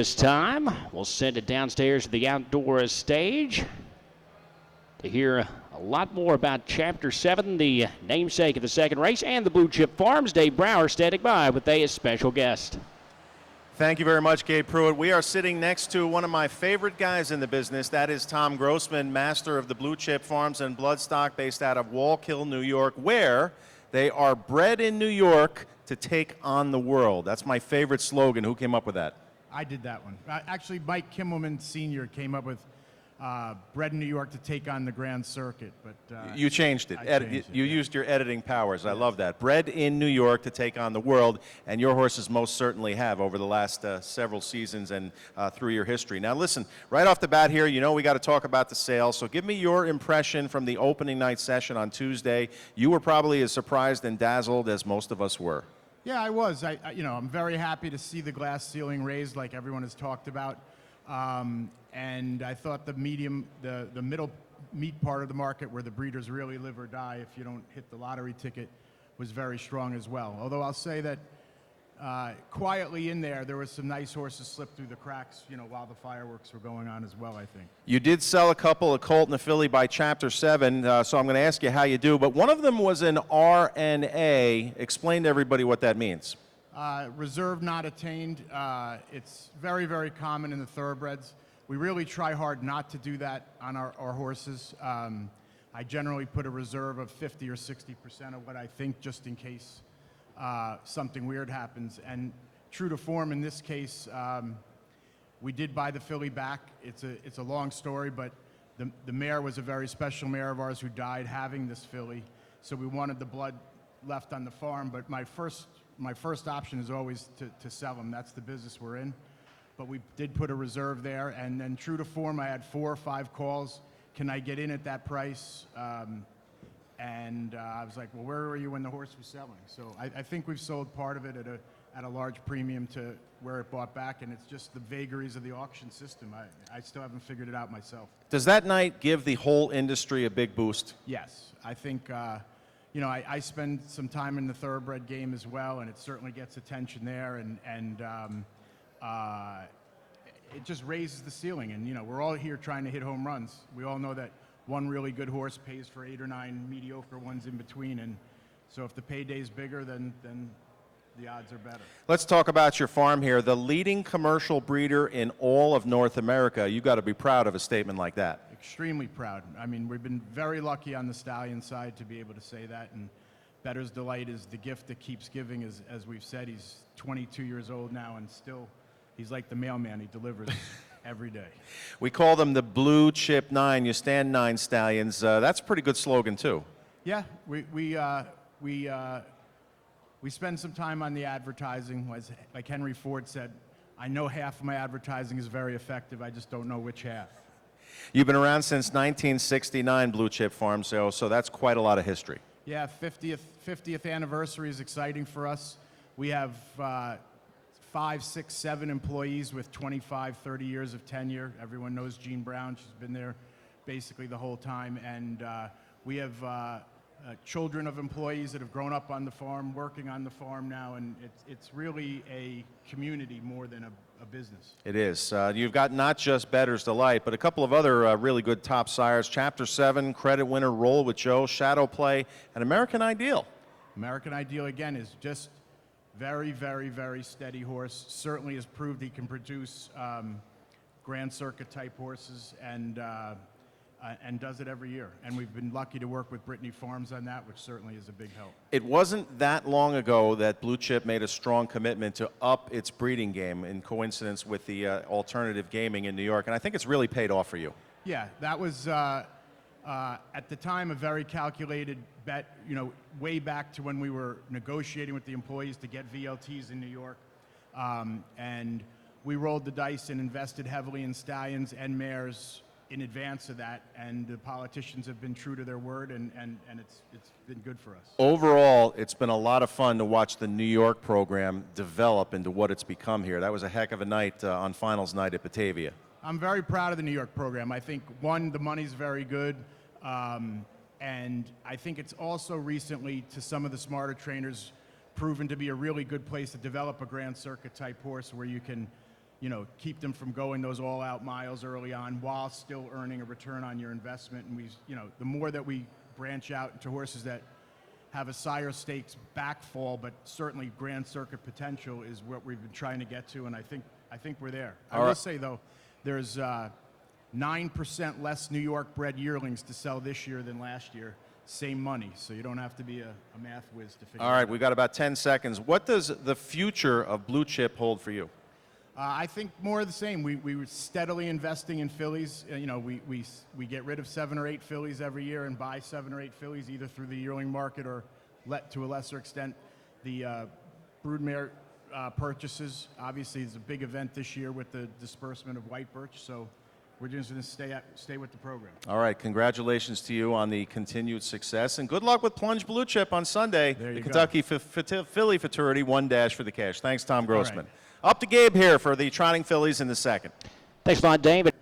This time, we'll send it downstairs to the outdoor stage to hear a lot more about Chapter 7, the namesake of the second race, and the Blue Chip Farms. Dave Brower standing by with a special guest. Thank you very much, Gabe Pruitt. We are sitting next to one of my favorite guys in the business. That is Tom Grossman, master of the Blue Chip Farms and Bloodstock, based out of Wallkill, New York, where they are bred in New York to take on the world. That's my favorite slogan. Who came up with that? I did that one. Actually, Mike Kimmelman Sr. came up with bred in New York to take on the Grand Circuit. But you changed it. You used your editing powers. I love that. Bred in New York to take on the world, and your horses most certainly have over the last several seasons and through your history. Now listen, right off the bat here, you know we got to talk about the sale, so give me your impression from the opening night session on Tuesday. You were probably as surprised and dazzled as most of us were. Yeah, I was. I'm very happy to see the glass ceiling raised like everyone has talked about. And I thought the middle meat part of the market where the breeders really live or die if you don't hit the lottery ticket was very strong as well. Although I'll say that quietly in there was some nice horses slip through the cracks, while the fireworks were going on as well, I think. You did sell a couple, a colt and a filly by Chapter 7, so I'm going to ask you how you do, but one of them was an RNA. Explain to everybody what that means. Reserve not attained. It's very, very common in the thoroughbreds. We really try hard not to do that on our horses. I generally put a reserve of 50 or 60% of what I think just in case something weird happens. And true to form in this case, we did buy the filly back. It's a long story, but the mare was a very special mare of ours who died having this filly. So we wanted the blood left on the farm, but my first option is always to sell them. That's the business we're in. But we did put a reserve there, and then true to form, I had 4 or 5 calls. Can I get in at that price? And I was like, well, where were you when the horse was selling? So I think we've sold part of it at a large premium to where it bought back, and it's just the vagaries of the auction system. I still haven't figured it out myself. Does that night give the whole industry a big boost? Yes. I think, I spend some time in the thoroughbred game as well, and it certainly gets attention there, and it just raises the ceiling. And, we're all here trying to hit home runs. We all know that one really good horse pays for 8 or 9 mediocre ones in between, and so if the payday's bigger, then the odds are better. Let's talk about your farm here. The leading commercial breeder in all of North America. You got to be proud of a statement like that. Extremely proud. I mean, we've been very lucky on the stallion side to be able to say that, and Bettor's Delight is the gift that keeps giving. As we've said, he's 22 years old now, and still he's like the mailman. He delivers every day. We call them the Blue Chip 9. You stand 9 stallions. That's a pretty good slogan too. Yeah, we spend some time on the advertising. Like Henry Ford said, I know half of my advertising is very effective. I just don't know which half. You've been around since 1969, Blue Chip Farm, so that's quite a lot of history. Yeah, 50th anniversary is exciting for us. We have 5, 6, 7 employees with 25, 30 years of tenure. Everyone knows Jean Brown. She's been there basically the whole time. And we have children of employees that have grown up on the farm, working on the farm now, and it's really a community more than a business. It is. You've got not just Bettor's Delight, but a couple of other really good top sires. Chapter 7, Credit Winner, Roll with Joe, Shadow Play, and American Ideal. American Ideal, again, is just very, very, very steady horse. Certainly has proved he can produce Grand Circuit type horses, and does it every year. And we've been lucky to work with Brittany Farms on that, which certainly is a big help. It wasn't that long ago that Blue Chip made a strong commitment to up its breeding game in coincidence with the alternative gaming in New York, and I think it's really paid off for you. Yeah, that was, at the time, a very calculated bet, way back to when we were negotiating with the employees to get VLTs in New York. And we rolled the dice and invested heavily in stallions and mares in advance of that, and the politicians have been true to their word, and it's been good for us. Overall, it's been a lot of fun to watch the New York program develop into what it's become here. That was a heck of a night on finals night at Batavia. I'm very proud of the New York program. I think, one, the money's very good, and I think it's also recently, to some of the smarter trainers, proven to be a really good place to develop a Grand Circuit type horse where you can keep them from going those all-out miles early on while still earning a return on your investment. And the more that we branch out into horses that have a sire stakes backfall, but certainly Grand Circuit potential is what we've been trying to get to, and I think we're there. I will say though, there's 9% less New York bred yearlings to sell this year than last year. Same money, so you don't have to be a math whiz to figure it out. All right, we've got about 10 seconds. What does the future of Blue Chip hold for you? I think more of the same. We were steadily investing in fillies. We get rid of 7 or 8 fillies every year and buy 7 or 8 fillies either through the yearling market or, to a lesser extent, the broodmare purchases. Obviously, it's a big event this year with the disbursement of white birch, so we're just going to stay with the program. All right, congratulations to you on the continued success, and good luck with Plunge Blue Chip on Sunday. There you the go. Kentucky Filly Futurity, 1 dash for the cash. Thanks, Tom Grossman. right. Up to Gabe here for the trotting fillies in the second. Thanks a lot, David.